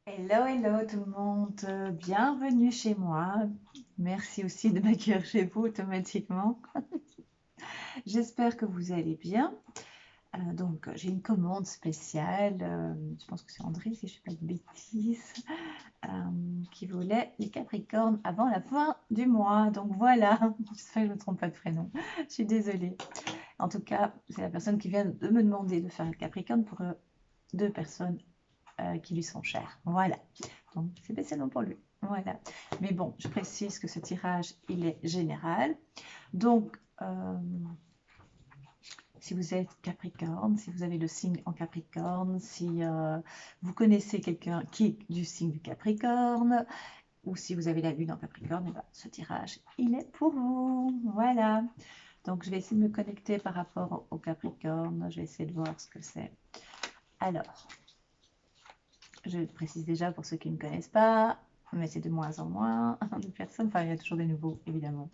Hello, hello tout le monde, bienvenue chez moi. Merci aussi de m'accueillir chez vous automatiquement. J'espère que vous allez bien. Donc, j'ai une commande spéciale, je pense que c'est André si je ne fais pas de bêtises, euh, qui voulait les Capricornes avant la fin du mois. Donc voilà, j'espère que je ne me trompe pas de prénom. Je suis désolée. En tout cas, c'est la personne qui vient de me demander de faire le Capricorne pour deux personnes qui lui sont chères. Voilà. Donc, c'est spécialement pour lui. Voilà. Mais bon, je précise que ce tirage, il est général. Donc, si vous êtes Capricorne, si vous avez le signe en Capricorne, si vous connaissez quelqu'un qui est du signe du Capricorne, ou si vous avez la lune en Capricorne, eh ben, ce tirage, il est pour vous. Voilà. Donc, je vais essayer de me connecter par rapport au Capricorne. Je vais essayer de voir ce que c'est. Alors, je le précise déjà pour ceux qui ne connaissent pas, mais c'est de moins en moins de personnes. Enfin, il y a toujours des nouveaux, évidemment.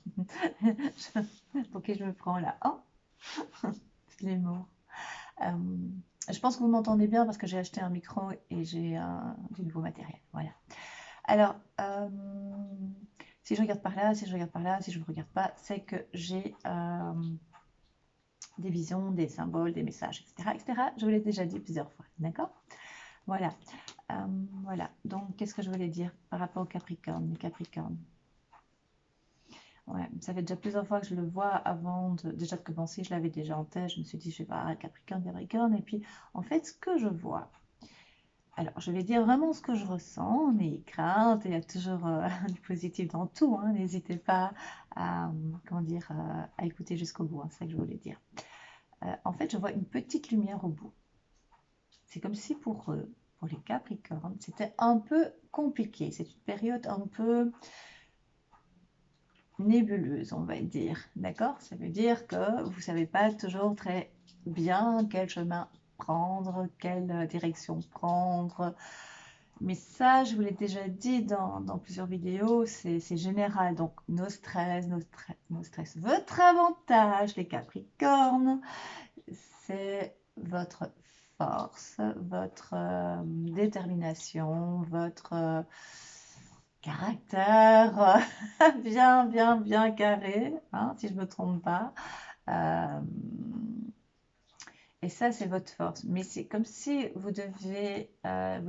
Pour qui je me prends là? Oh, les mots. Euh, je pense que vous m'entendez bien parce que j'ai acheté un micro et j'ai du nouveau matériel. Voilà. Alors, si je regarde par là, si je regarde par là, si je ne regarde pas, c'est que j'ai des visions, des symboles, des messages, etc., etc. Je vous l'ai déjà dit plusieurs fois. D'accord? Voilà. Voilà. Donc, qu'est-ce que je voulais dire par rapport au Capricorne, les Capricornes? Ouais, ça fait déjà plusieurs fois que je le vois avant déjà de commencer, je l'avais déjà en tête, je me suis dit, je vais voir Capricorne, Capricorne, et puis en fait, ce que je vois, alors je vais dire vraiment ce que je ressens, n'ayez crainte, il y a toujours du positif dans tout, hein, n'hésitez pas à, comment dire, à écouter jusqu'au bout, hein, c'est ça que je voulais dire. En fait, je vois une petite lumière au bout. C'est comme si pour eux, pour les Capricornes, c'était un peu compliqué, c'est une période un peu nébuleuse, on va dire. D'accord? Ça veut dire que vous ne savez pas toujours très bien quel chemin prendre, quelle direction prendre. Mais ça, je vous l'ai déjà dit dans plusieurs vidéos, c'est général. Donc, nos stress, nos stress. Votre avantage, les Capricornes, c'est votre force, votre détermination, votre caractère bien carré, hein, si je ne me trompe pas. Euh, et ça, c'est votre force. Mais c'est comme si vous deviez euh,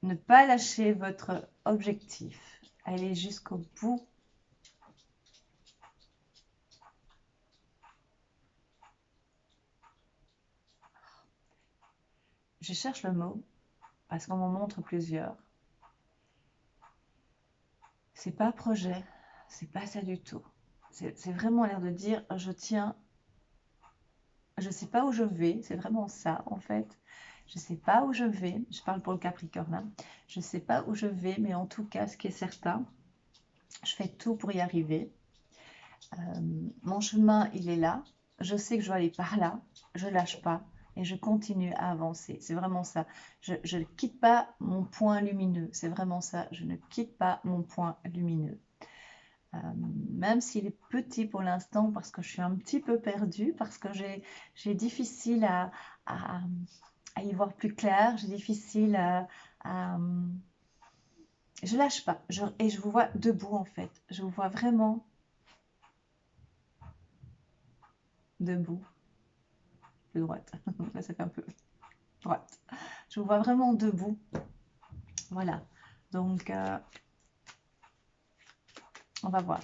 ne pas lâcher votre objectif, aller jusqu'au bout. Je cherche le mot parce qu'on m'en montre plusieurs. C'est pas projet, c'est pas ça du tout. C'est vraiment l'air de dire je tiens, je sais pas où je vais, c'est vraiment ça en fait. Je sais pas où je vais, je parle pour le Capricorne, hein. Je sais pas où je vais, mais en tout cas, ce qui est certain, je fais tout pour y arriver. Mon chemin, il est là. Je sais que je dois aller par là. Je lâche pas et je continue à avancer. C'est vraiment ça. Je ne quitte pas mon point lumineux. C'est vraiment ça. Je ne quitte pas mon point lumineux. Euh, Même s'il est petit pour l'instant parce que je suis un petit peu perdue, parce que j'ai difficile à, à y voir plus clair, j'ai difficile à je lâche pas. Et je vous vois debout en fait. Je vous vois vraiment debout. Plus droite. Là, ça fait un peu droite. Je vous vois vraiment debout. Voilà. Donc, on va voir.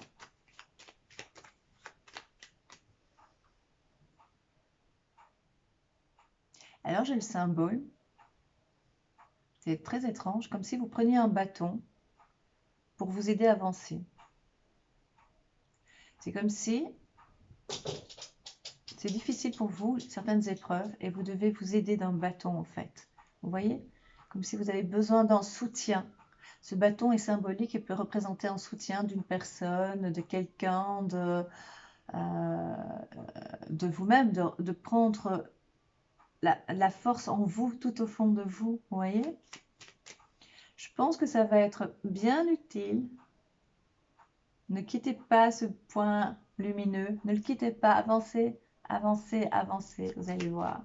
Alors, j'ai le symbole. C'est très étrange, comme si vous preniez un bâton pour vous aider à avancer. C'est comme si c'est difficile pour vous, certaines épreuves, et vous devez vous aider d'un bâton, en fait. Vous voyez? Comme si vous avez besoin d'un soutien. Ce bâton est symbolique et peut représenter un soutien d'une personne, de quelqu'un, euh, de vous-même, de prendre la force en vous, tout au fond de vous. Vous voyez? Je pense que ça va être bien utile. Ne quittez pas ce point lumineux. Ne le quittez pas. Avancez, avancez, avancez. Vous allez voir.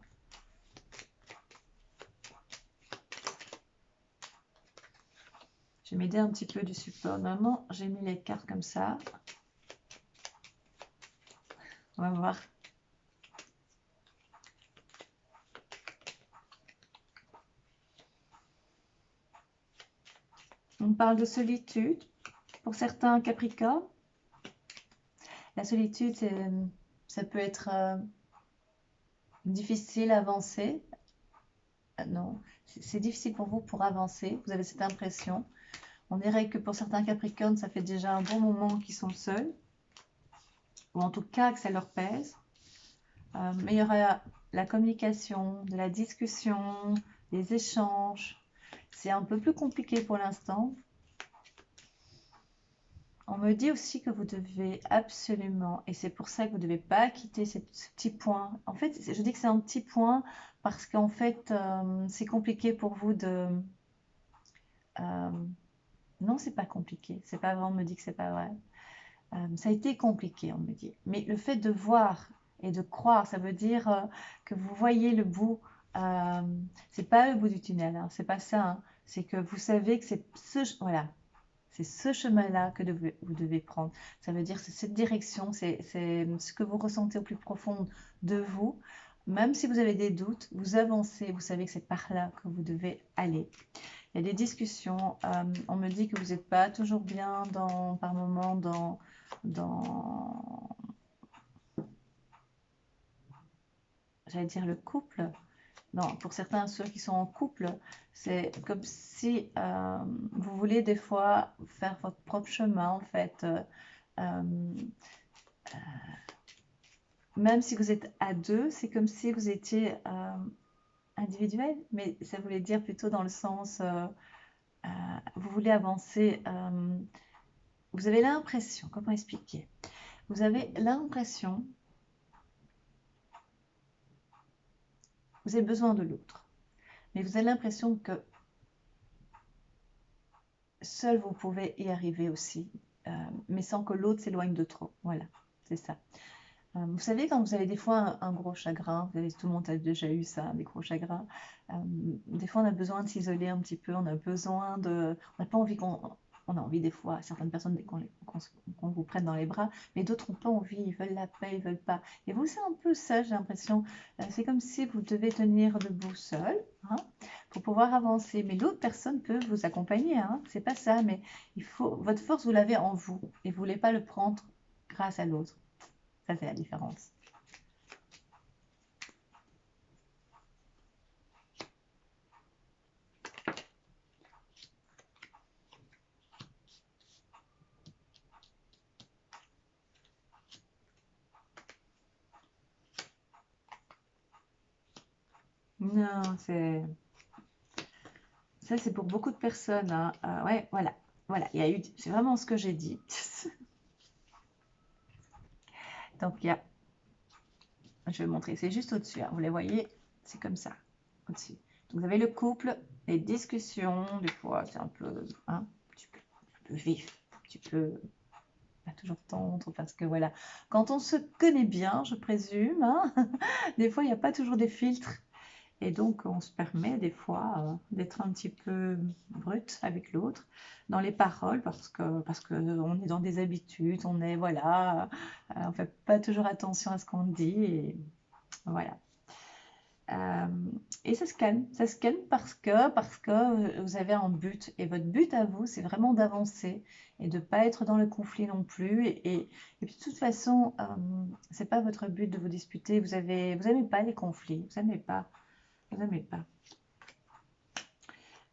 Je vais m'aider un petit peu du support. Normalement, j'ai mis les cartes comme ça. On va voir. On parle de solitude pour certains Capricornes. La solitude, ça peut être difficile à avancer. Non, c'est difficile pour vous pour avancer. Vous avez cette impression. On dirait que pour certains Capricornes, ça fait déjà un bon moment qu'ils sont seuls. Ou en tout cas que ça leur pèse. Mais il y aura la communication, de la discussion, des échanges. C'est un peu plus compliqué pour l'instant. On me dit aussi que vous devez absolument, et c'est pour ça que vous ne devez pas quitter ce petit point. En fait, je dis que c'est un petit point parce qu'en fait, c'est compliqué pour vous de... non, c'est pas compliqué. C'est pas vrai, on me dit que c'est pas vrai. Ça a été compliqué, on me dit. Mais le fait de voir et de croire, ça veut dire que vous voyez le bout. C'est pas le bout du tunnel, hein, c'est pas ça. Hein. C'est que vous savez que c'est voilà, c'est ce chemin-là que vous devez prendre. Ça veut dire que c'est cette direction, c'est ce que vous ressentez au plus profond de vous. Même si vous avez des doutes, vous avancez, vous savez que c'est par là que vous devez aller. Il y a des discussions. On me dit que vous n'êtes pas toujours bien par moment dans j'allais dire le couple. Non, pour certains, ceux qui sont en couple, c'est comme si vous voulez des fois faire votre propre chemin, en fait. Même si vous êtes à deux, c'est comme si vous étiez individuel, mais ça voulait dire plutôt dans le sens, vous voulez avancer, vous avez l'impression, comment expliquer? Vous avez l'impression, vous avez besoin de l'autre, mais vous avez l'impression que seul vous pouvez y arriver aussi, mais sans que l'autre s'éloigne de trop. Voilà, c'est ça. Vous savez, quand vous avez des fois un gros chagrin, tout le monde a déjà eu ça, des gros chagrins, des fois on a besoin de s'isoler un petit peu, on a besoin de... On n'a pas envie On a envie des fois, certaines personnes, qu'on vous prenne dans les bras, mais d'autres n'ont pas envie, ils veulent la paix, ils veulent pas. Et vous, c'est un peu ça, j'ai l'impression. C'est comme si vous devez tenir debout seul, hein, pour pouvoir avancer. Mais l'autre personne peut vous accompagner, hein, c'est pas ça, mais votre force, vous l'avez en vous, et vous ne voulez pas le prendre grâce à l'autre. Ça fait la différence. Non, ça, c'est pour beaucoup de personnes. Hein. Ouais, voilà. Voilà, c'est vraiment ce que j'ai dit. Donc, je vais montrer, c'est juste au-dessus. Hein. Vous les voyez, c'est comme ça, au-dessus. Donc, vous avez le couple, les discussions, des fois, c'est un peu, hein, un peu vif. Tu peux pas toujours tendre parce que voilà, quand on se connaît bien, je présume, hein, des fois, il n'y a pas toujours des filtres. Et donc, on se permet des fois d'être un petit peu brut avec l'autre dans les paroles parce que on est dans des habitudes, on est, voilà, on fait pas toujours attention à ce qu'on dit et voilà. Euh, et ça se calme parce que vous avez un but et votre but à vous, c'est vraiment d'avancer et de pas être dans le conflit non plus. Et puis de toute façon, c'est pas votre but de vous disputer. Vous aimez pas les conflits, vous aimez pas. Vous n'aimez pas.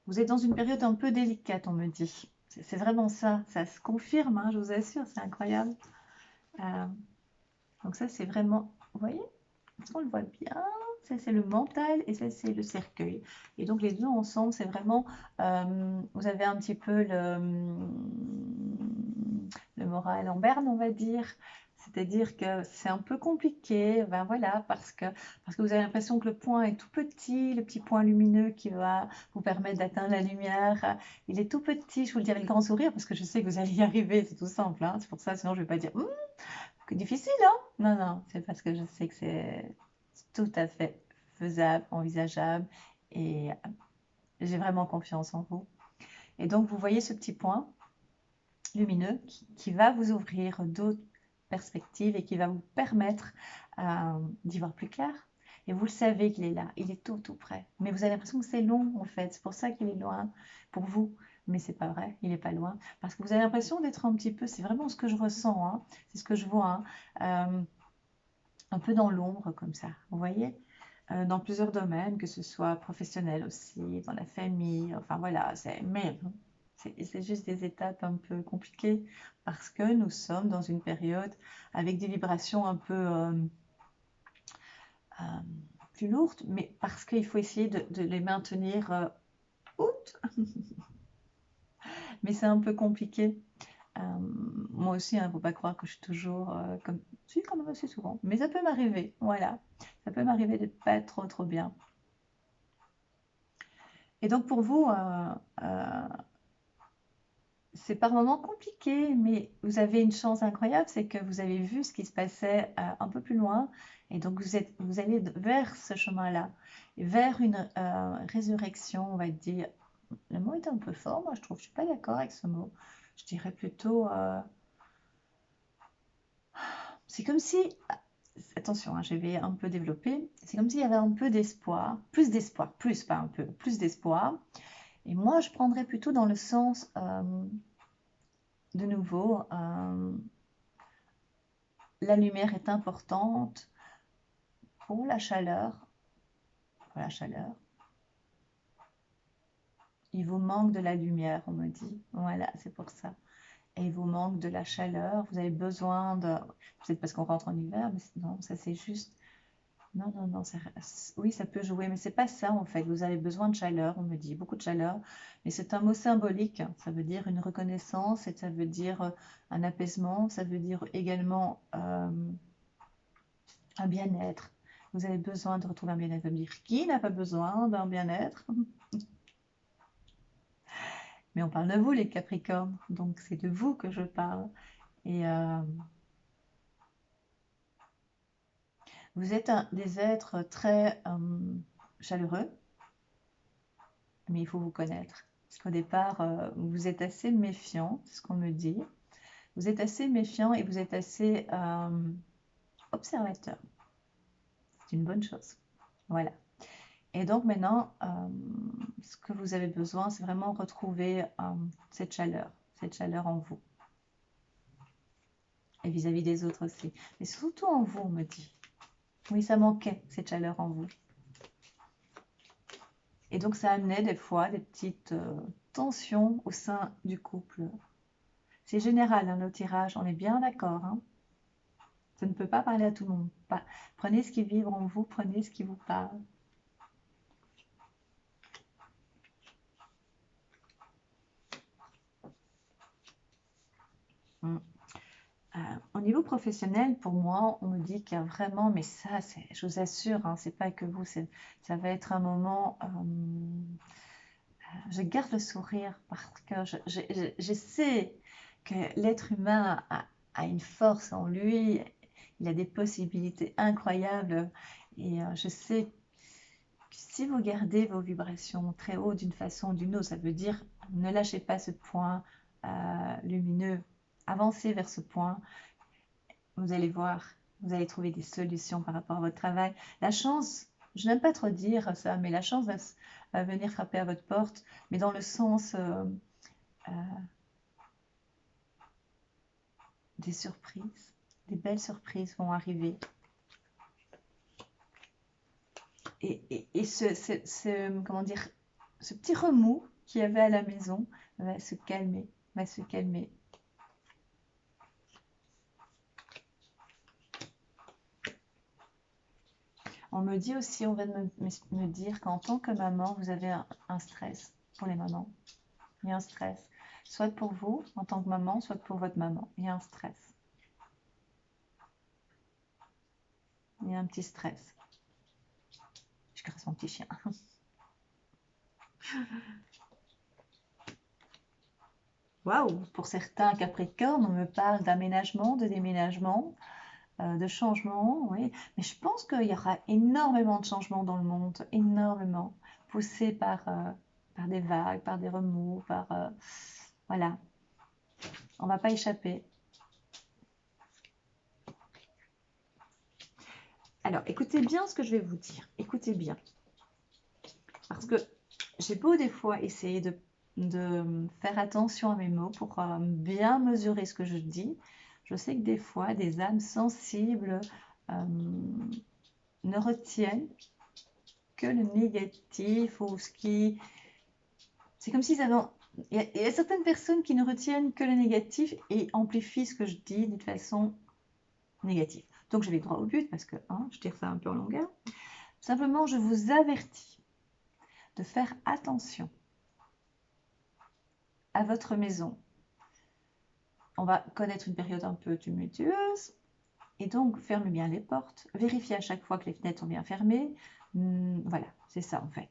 Vous êtes dans une période un peu délicate, on me dit. C'est vraiment ça. Ça se confirme, hein, je vous assure, c'est incroyable. Euh, donc ça, c'est vraiment... Vous voyez? Est-ce qu'on le voit bien? Ça, c'est le mental et ça, c'est le cercueil. Et donc, les deux ensemble, c'est vraiment... vous avez un petit peu le moral en berne, on va dire. C'est-à-dire que c'est un peu compliqué, ben voilà, parce que vous avez l'impression que le point est tout petit, le petit point lumineux qui va vous permettre d'atteindre la lumière, il est tout petit, je vous le dis avec le grand sourire, parce que je sais que vous allez y arriver, c'est tout simple, hein, c'est pour ça, sinon je ne vais pas dire, que difficile, hein? Non, non, c'est parce que je sais que c'est tout à fait faisable, envisageable, et j'ai vraiment confiance en vous. Et donc, vous voyez ce petit point lumineux qui va vous ouvrir d'autres perspectives et qui va vous permettre d'y voir plus clair. Et vous le savez qu'il est là, il est tout près. Mais vous avez l'impression que c'est long en fait, c'est pour ça qu'il est loin pour vous. Mais c'est pas vrai, il n'est pas loin. Parce que vous avez l'impression d'être un petit peu, c'est vraiment ce que je ressens, hein, c'est ce que je vois, hein, un peu dans l'ombre comme ça, vous voyez, dans plusieurs domaines, que ce soit professionnel aussi, dans la famille, enfin voilà, mais c'est juste des étapes un peu compliquées parce que nous sommes dans une période avec des vibrations un peu plus lourdes, mais parce qu'il faut essayer de les maintenir hautes. Mais c'est un peu compliqué. Moi aussi, il ne faut pas croire que je suis toujours comme... Si, quand même assez souvent. Mais ça peut m'arriver, voilà. Ça peut m'arriver de ne pas être trop bien. Et donc pour vous, c'est par moments compliqué, mais vous avez une chance incroyable, c'est que vous avez vu ce qui se passait un peu plus loin, et donc vous allez vers ce chemin-là, vers une résurrection, on va dire. Le mot est un peu fort, moi je trouve, je suis pas d'accord avec ce mot. Je dirais plutôt, c'est comme si, attention, hein, je vais un peu développer, c'est comme s'il y avait un peu d'espoir, plus, pas un peu, plus d'espoir. Et moi, je prendrais plutôt dans le sens, de nouveau, la lumière est importante pour la chaleur. Pour la chaleur. Il vous manque de la lumière, on me dit. Voilà, c'est pour ça. Et il vous manque de la chaleur. Vous avez besoin de... Peut-être parce qu'on rentre en hiver, mais non, ça c'est juste... Non, non, non, oui, ça peut jouer, mais c'est pas ça en fait. Vous avez besoin de chaleur, on me dit, beaucoup de chaleur. Mais c'est un mot symbolique. Ça veut dire une reconnaissance et ça veut dire un apaisement. Ça veut dire également un bien-être. Vous avez besoin de retrouver un bien-être. Vous me dire, qui n'a pas besoin d'un bien-être? Mais on parle de vous, les Capricornes. Donc c'est de vous que je parle. Et vous êtes des êtres très chaleureux, mais il faut vous connaître. Parce qu'au départ, vous êtes assez méfiant, c'est ce qu'on me dit. Vous êtes assez méfiant et vous êtes assez observateur. C'est une bonne chose. Voilà. Et donc maintenant, ce que vous avez besoin, c'est vraiment retrouver cette chaleur en vous. Et vis-à-vis des autres aussi. Mais surtout en vous, on me dit. Oui, ça manquait, cette chaleur en vous. Et donc ça amenait des fois des petites tensions au sein du couple. C'est général, hein, nos tirages, on est bien d'accord. Hein. Ça ne peut pas parler à tout le monde. Prenez ce qui vibre en vous, prenez ce qui vous parle. Au niveau professionnel, pour moi, on me dit qu'il y a vraiment, mais ça, je vous assure, hein, c'est pas que vous, ça va être un moment, je garde le sourire parce que je sais que l'être humain a une force en lui, il a des possibilités incroyables et je sais que si vous gardez vos vibrations très haut d'une façon ou d'une autre, ça veut dire ne lâchez pas ce point lumineux, avancez vers ce point. Vous allez voir, vous allez trouver des solutions par rapport à votre travail. La chance, je n'aime pas trop dire ça, mais la chance va venir frapper à votre porte, mais dans le sens des surprises. Des belles surprises vont arriver. Et comment dire, ce petit remous qu'il y avait à la maison va se calmer, va se calmer. On me dit aussi, on vient de me dire qu'en tant que maman, vous avez un stress pour les mamans. Il y a un stress. Soit pour vous, en tant que maman, soit pour votre maman. Il y a un stress. Il y a un petit stress. Je caresse mon petit chien. Waouh! Pour certains Capricornes, on me parle d'aménagement, de déménagement, de changement, oui. Mais je pense qu'il y aura énormément de changements dans le monde, énormément, poussés par par des vagues, par des remous, par... voilà, on ne va pas échapper. Alors, écoutez bien ce que je vais vous dire. Écoutez bien. Parce que j'ai beau des fois essayer de faire attention à mes mots pour bien mesurer ce que je dis. Je sais que des fois, des âmes sensibles ne retiennent que le négatif ou ce qui... C'est comme s'ils avaient... Il y a certaines personnes qui ne retiennent que le négatif et amplifient ce que je dis d'une façon négative. Donc je vais droit au but parce que je tire ça un peu en longueur. Simplement, je vous avertis de faire attention à votre maison. On va connaître une période un peu tumultueuse et donc fermez bien les portes. Vérifiez à chaque fois que les fenêtres sont bien fermées. Voilà, c'est ça en fait.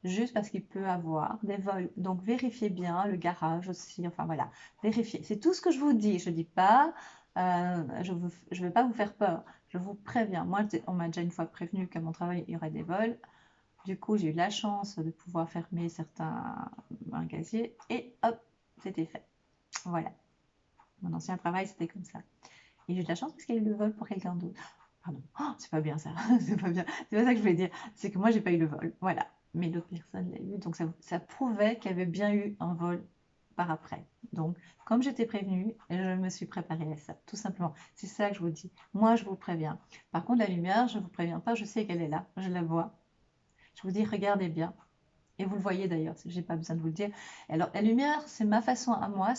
Juste parce qu'il peut avoir des vols. Donc vérifiez bien le garage aussi. Enfin voilà, vérifiez. C'est tout ce que je vous dis. Je ne dis pas, je ne vais pas vous faire peur. Je vous préviens. Moi, on m'a déjà une fois prévenu qu'à mon travail, il y aurait des vols. Du coup, j'ai eu la chance de pouvoir fermer certains casiers et hop, c'était fait. Voilà. Mon ancien travail, c'était comme ça. Et j'ai eu de la chance parce qu'il y a eu le vol pour quelqu'un d'autre. Pardon, c'est pas bien ça, c'est pas bien. C'est pas ça que je voulais dire. C'est que moi, j'ai pas eu le vol. Voilà. Mais l'autre personne l'a eu. Donc, ça prouvait qu'il y avait bien eu un vol par après. Donc, comme j'étais prévenue, je me suis préparée à ça, tout simplement. C'est ça que je vous dis. Moi, je vous préviens. Par contre, la lumière, je ne vous préviens pas. Je sais qu'elle est là. Je la vois. Je vous dis, regardez bien. Et vous le voyez d'ailleurs, je n'ai pas besoin de vous le dire. Alors, la lumière, c'est ma façon à moi,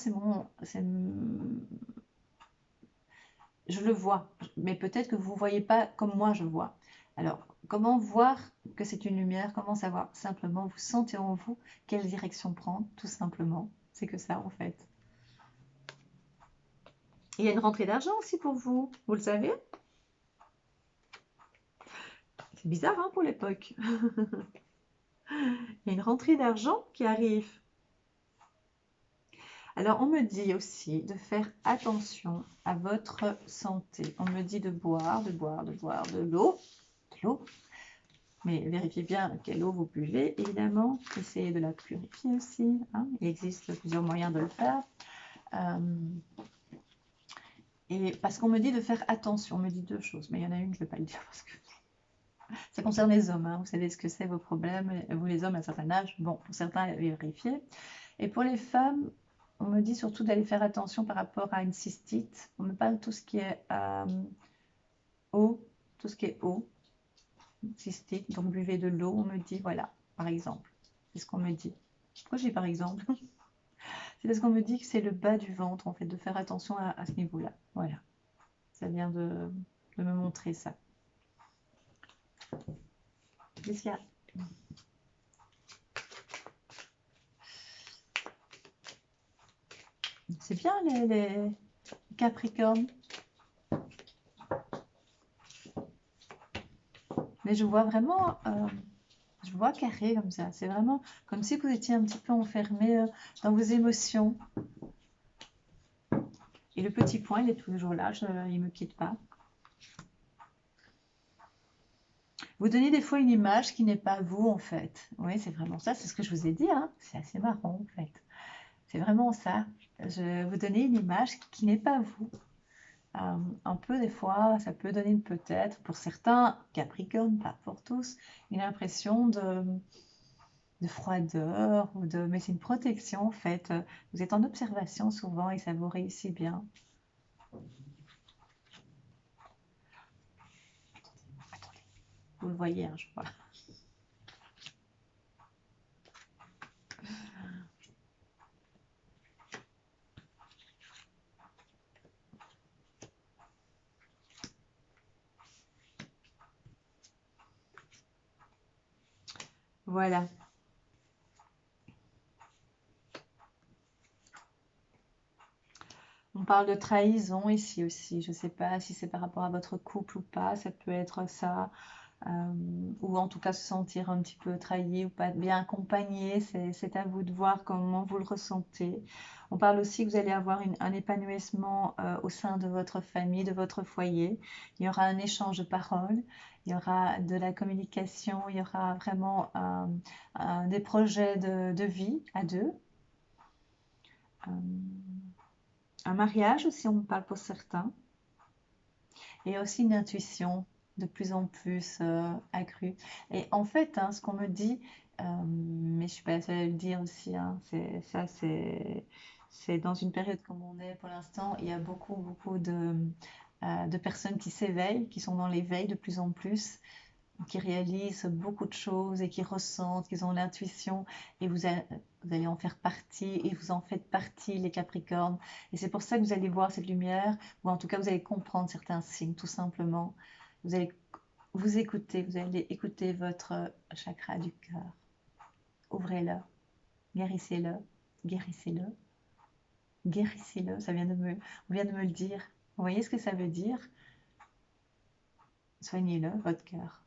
je le vois, mais peut-être que vous ne voyez pas comme moi je vois. Alors, comment voir que c'est une lumière? Comment savoir? Simplement, vous sentez en vous quelle direction prendre, tout simplement. C'est que ça, en fait. Il y a une rentrée d'argent aussi pour vous, vous le savez? C'est bizarre, hein, pour l'époque. Il y a une rentrée d'argent qui arrive. Alors, on me dit aussi de faire attention à votre santé. On me dit de boire de l'eau. Mais vérifiez bien quelle eau vous buvez, évidemment. Essayez de la purifier aussi. Il existe plusieurs moyens de le faire. Et parce qu'on me dit de faire attention, on me dit deux choses. Mais il y en a une, je ne vais pas le dire parce que ça concerne les hommes. Vous savez ce que c'est vos problèmes. Vous les hommes à un certain âge, bon, pour certains, vérifiez. Et pour les femmes, on me dit surtout d'aller faire attention par rapport à une cystite. On me parle de tout ce qui est eau, tout ce qui est eau, cystique. Donc buvez de l'eau, on me dit, voilà, par exemple. C'est ce qu'on me dit. Pourquoi j'ai par exemple? C'est parce qu'on me dit que c'est le bas du ventre, en fait, de faire attention à ce niveau-là. Voilà. Ça vient de me montrer ça. Qu'est-ce qu'il y a? C'est bien les Capricornes. Mais je vois vraiment, je vois carré comme ça. C'est vraiment comme si vous étiez un petit peu enfermé dans vos émotions. Et le petit point, il est toujours là, il ne me quitte pas. Vous donnez des fois une image qui n'est pas vous, en fait. Oui, c'est vraiment ça, c'est ce que je vous ai dit. C'est assez marrant, en fait. C'est vraiment ça. Je vous donnez une image qui n'est pas vous. Un peu des fois, ça peut donner peut-être, pour certains Capricornes, pas pour tous, une impression de froideur, mais c'est une protection en fait. Vous êtes en observation souvent et ça vous réussit bien. Attendez, vous le voyez, je crois. Voilà. On parle de trahison ici aussi. Je ne sais pas si c'est par rapport à votre couple ou pas. Ça peut être ça. ou en tout cas se sentir un petit peu trahi ou pas bien accompagné, c'est à vous de voir comment vous le ressentez. On parle aussi que vous allez avoir un épanouissement au sein de votre famille, de votre foyer. Il y aura un échange de paroles, il y aura de la communication, il y aura vraiment des projets de vie à deux. Euh, un mariage aussi, on parle pour certains. Et aussi une intuition de plus en plus accrue. Et en fait, hein, ce qu'on me dit, mais je suis pas la seule à le dire aussi, hein, c'est dans une période comme on est pour l'instant, il y a beaucoup de personnes qui s'éveillent, qui sont dans l'éveil de plus en plus, qui réalisent beaucoup de choses et qui ressentent, qu'ils ont l'intuition, et vous allez en faire partie, et vous en faites partie, les Capricornes. Et c'est pour ça que vous allez voir cette lumière, ou en tout cas vous allez comprendre certains signes, tout simplement. Vous allez vous écouter, vous allez écouter votre chakra du cœur. Ouvrez-le, guérissez-le, guérissez-le, guérissez-le. On vient de me le dire. Vous voyez ce que ça veut dire? Soignez-le, votre cœur.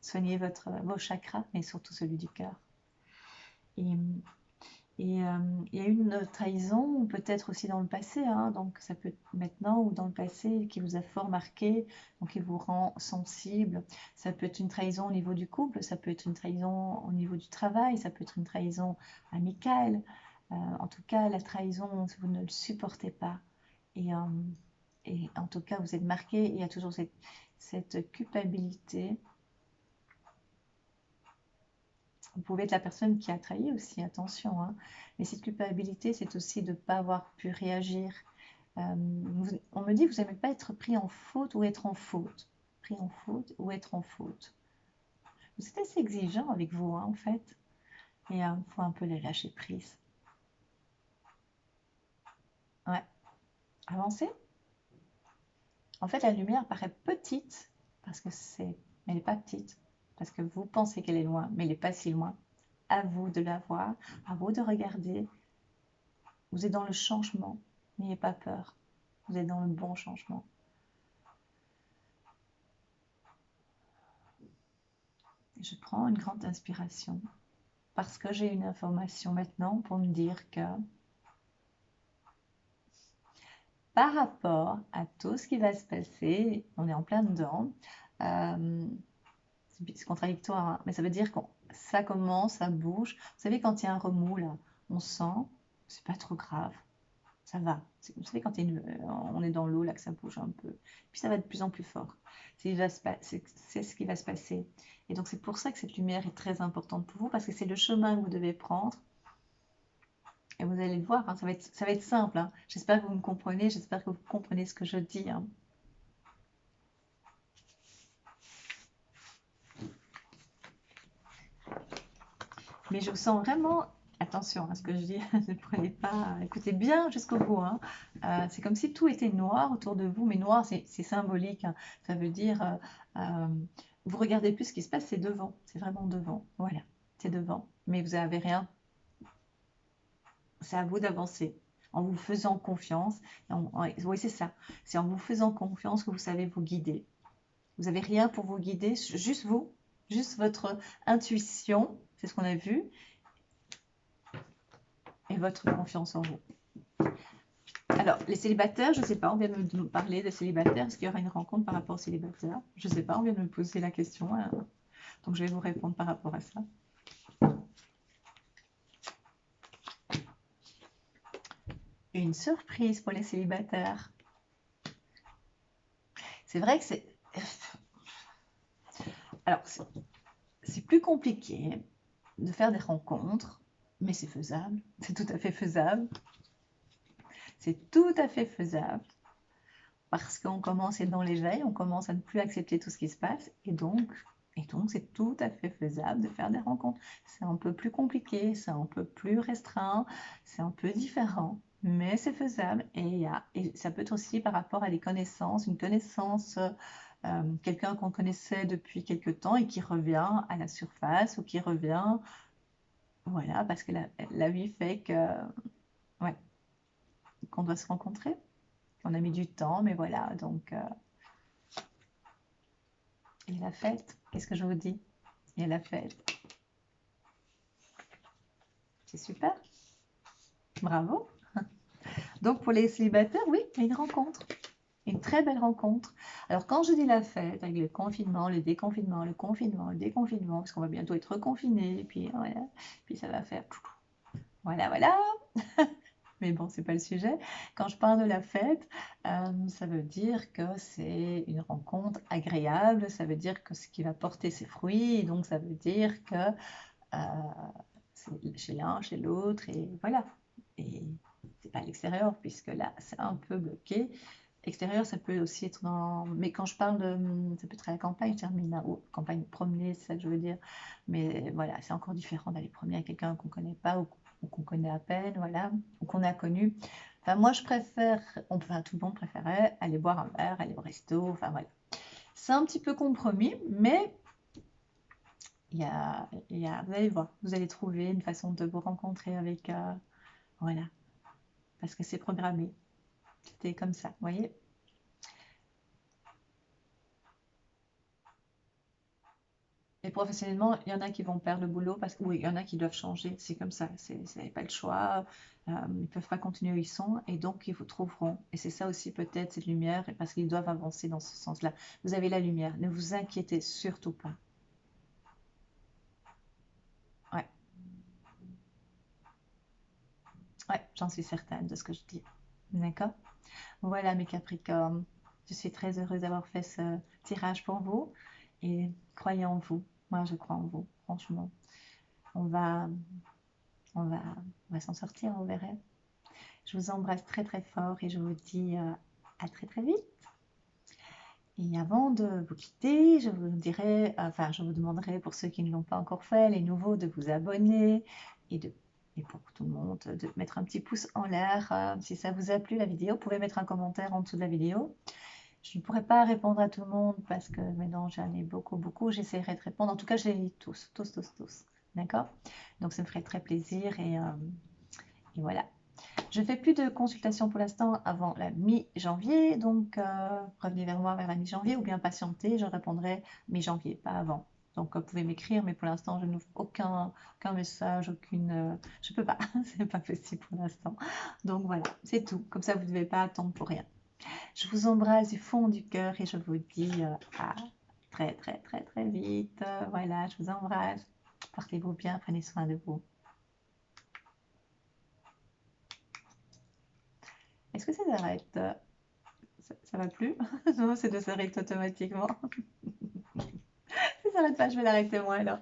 Soignez vos chakras, mais surtout celui du cœur. Et, il y a eu une trahison, ou peut-être aussi dans le passé, hein, donc ça peut être maintenant ou dans le passé, qui vous a fort marqué, donc qui vous rend sensible. Ça peut être une trahison au niveau du couple, ça peut être une trahison au niveau du travail, ça peut être une trahison amicale. En tout cas, la trahison, vous ne le supportez pas. Et, en tout cas, vous êtes marqué, il y a toujours cette culpabilité. Vous pouvez être la personne qui a trahi aussi, attention, hein. Mais cette culpabilité, c'est aussi de ne pas avoir pu réagir. On me dit que vous n'aimez pas être pris en faute ou être en faute. Pris en faute ou être en faute. Vous êtes assez exigeant avec vous, hein, en fait. Et il faut un peu les lâcher prise. Ouais. Avancez. En fait, la lumière paraît petite parce que elle n'est pas petite. Parce que vous pensez qu'elle est loin, mais elle n'est pas si loin. À vous de la voir, à vous de regarder. Vous êtes dans le changement, n'ayez pas peur. Vous êtes dans le bon changement. Je prends une grande inspiration parce que j'ai une information maintenant pour me dire que par rapport à tout ce qui va se passer, on est en plein dedans, c'est contradictoire, hein, mais ça veut dire que ça commence, ça bouge. Vous savez, quand il y a un remous, là, on sent, c'est pas trop grave, ça va. Vous savez, quand on est dans l'eau, là, que ça bouge un peu. Puis ça va de plus en plus fort. C'est ce qui va se passer. Et donc, c'est pour ça que cette lumière est très importante pour vous, parce que c'est le chemin que vous devez prendre. Et vous allez le voir, hein, ça va être simple, hein. J'espère que vous me comprenez, j'espère que vous comprenez ce que je dis, hein. Mais je sens vraiment, attention à ce que je dis, ne prenez pas, écoutez bien jusqu'au bout, hein. C'est comme si tout était noir autour de vous, mais noir, c'est symbolique, hein. Ça veut dire, vous regardez plus ce qui se passe, c'est devant, c'est vraiment devant, voilà, c'est devant. Mais vous n'avez rien, c'est à vous d'avancer en vous faisant confiance. Oui, c'est ça, c'est en vous faisant confiance que vous savez vous guider. Vous n'avez rien pour vous guider, juste vous, juste votre intuition, c'est ce qu'on a vu, et votre confiance en vous. Alors, les célibataires, je ne sais pas, on vient de me parler des célibataires. Est-ce qu'il y aura une rencontre par rapport aux célibataires? Je ne sais pas, on vient de me poser la question, hein. Donc je vais vous répondre par rapport à ça. Une surprise pour les célibataires. C'est vrai que c'est... Alors, c'est plus compliqué de faire des rencontres, mais c'est faisable, c'est tout à fait faisable. C'est tout à fait faisable parce qu'on commence à être dans l'éveil, on commence à ne plus accepter tout ce qui se passe et donc c'est tout à fait faisable de faire des rencontres. C'est un peu plus compliqué, c'est un peu plus restreint, c'est un peu différent, mais c'est faisable et ça peut être aussi par rapport à des connaissances, une connaissance, quelqu'un qu'on connaissait depuis quelque temps et qui revient à la surface ou qui revient, voilà, parce que la vie fait que, ouais, qu'on doit se rencontrer. On a mis du temps, mais voilà, donc Il y a la fête. Qu'est-ce que je vous dis? Il y a la fête. C'est super. Bravo. Donc, pour les célibataires, oui, il y a une rencontre. Une très belle rencontre. Alors, quand je dis la fête, avec le confinement, le déconfinement, le confinement, le déconfinement, parce qu'on va bientôt être reconfiné, et puis voilà, puis ça va faire voilà, voilà. Mais bon, c'est pas le sujet. Quand je parle de la fête, ça veut dire que c'est une rencontre agréable, ça veut dire que ce qui va porter ses fruits, et donc ça veut dire que c'est chez l'un, chez l'autre, et voilà. Et c'est pas à l'extérieur, puisque là, c'est un peu bloqué. Extérieur, ça peut aussi être dans... Mais quand je parle de... Ça peut être à la campagne, je termine là, ou campagne promenée, c'est ça que je veux dire. Mais voilà, c'est encore différent d'aller promener avec quelqu'un qu'on ne connaît pas ou qu'on connaît à peine, voilà, ou qu'on a connu. Enfin, moi, je préfère... Enfin, tout le monde préférait aller boire un verre, aller au resto, enfin voilà. C'est un petit peu compromis, mais vous allez voir, vous allez trouver une façon de vous rencontrer avec... voilà, parce que c'est programmé. C'était comme ça, vous voyez. Et professionnellement, il y en a qui vont perdre le boulot parce que oui, il y en a qui doivent changer. C'est comme ça. C'est pas le choix. Ils ne peuvent pas continuer où ils sont et donc ils vous trouveront. Et c'est ça aussi peut-être cette lumière parce qu'ils doivent avancer dans ce sens-là. Vous avez la lumière. Ne vous inquiétez surtout pas. Ouais, ouais, j'en suis certaine de ce que je dis. D'accord? Voilà mes Capricornes. Je suis très heureuse d'avoir fait ce tirage pour vous et croyez en vous. Moi, je crois en vous. Franchement, on va, on va s'en sortir. On verra. Je vous embrasse très très fort et je vous dis à très très vite. Et avant de vous quitter, je vous dirai, enfin je vous demanderai pour ceux qui ne l'ont pas encore fait, les nouveaux, de vous abonner et et pour tout le monde, de mettre un petit pouce en l'air si ça vous a plu la vidéo. Vous pouvez mettre un commentaire en dessous de la vidéo. Je ne pourrai pas répondre à tout le monde parce que maintenant j'en ai beaucoup, beaucoup. J'essaierai de répondre. En tout cas, je les lis tous, tous, tous, tous. D'accord? Donc ça me ferait très plaisir et voilà. Je ne fais plus de consultation pour l'instant avant la mi-janvier, donc revenez vers moi vers la mi-janvier ou bien patientez, je répondrai mi-janvier, pas avant. Donc vous pouvez m'écrire, mais pour l'instant je n'ouvre aucun message, je ne peux pas, c'est pas possible pour l'instant. Donc voilà, c'est tout, comme ça vous ne devez pas attendre pour rien. Je vous embrasse du fond du cœur et je vous dis à très très très très vite. Voilà, je vous embrasse, portez-vous bien, prenez soin de vous. Est-ce que ça s'arrête? Ça va plus? Non, c'est de s'arrêter automatiquement. Ça s'arrête pas, je vais l'arrêter moi alors.